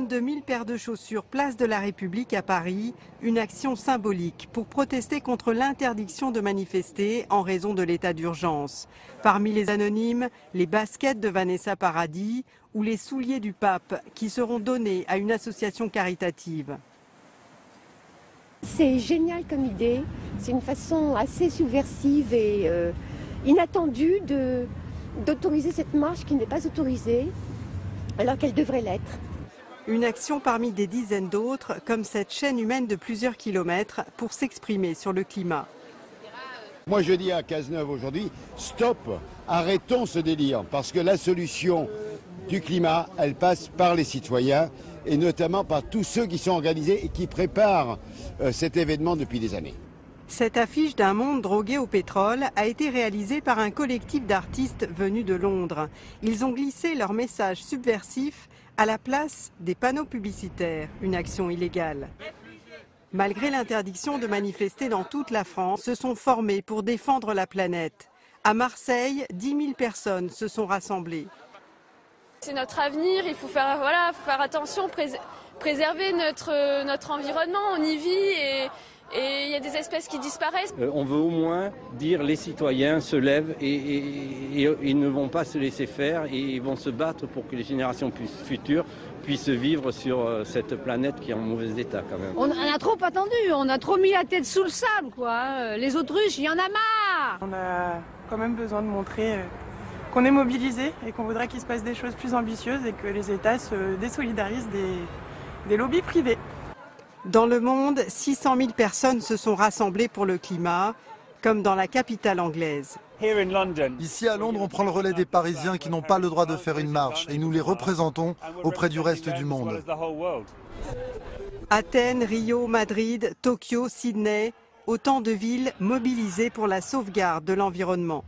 22 000 paires de chaussures place de la République à Paris, une action symbolique pour protester contre l'interdiction de manifester en raison de l'état d'urgence. Parmi les anonymes, les baskets de Vanessa Paradis ou les souliers du pape qui seront donnés à une association caritative. C'est génial comme idée, c'est une façon assez subversive et inattendue d'autoriser cette marche qui n'est pas autorisée alors qu'elle devrait l'être. Une action parmi des dizaines d'autres, comme cette chaîne humaine de plusieurs kilomètres pour s'exprimer sur le climat. Moi je dis à Cazeneuve aujourd'hui, stop, arrêtons ce délire, parce que la solution du climat, elle passe par les citoyens et notamment par tous ceux qui sont organisés et qui préparent cet événement depuis des années. Cette affiche d'un monde drogué au pétrole a été réalisée par un collectif d'artistes venus de Londres. Ils ont glissé leur message subversif à la place des panneaux publicitaires, une action illégale. Malgré l'interdiction de manifester dans toute la France, se sont formés pour défendre la planète. À Marseille, 10 000 personnes se sont rassemblées. C'est notre avenir, il faut faire, faut faire attention, préserver notre environnement, on y vit et il y a des espèces qui disparaissent. On veut au moins dire les citoyens se lèvent et ils ne vont pas se laisser faire et ils vont se battre pour que les générations futures puissent vivre sur cette planète qui est en mauvais état quand même. On a trop attendu, on a trop mis la tête sous le sable quoi. Les autruches, il y en a marre. On a quand même besoin de montrer qu'on est mobilisé et qu'on voudrait qu'il se passe des choses plus ambitieuses et que les États se désolidarisent des lobbies privés. Dans le monde, 600 000 personnes se sont rassemblées pour le climat, comme dans la capitale anglaise. Ici à Londres, on prend le relais des Parisiens qui n'ont pas le droit de faire une marche et nous les représentons auprès du reste du monde. Athènes, Rio, Madrid, Tokyo, Sydney, autant de villes mobilisées pour la sauvegarde de l'environnement.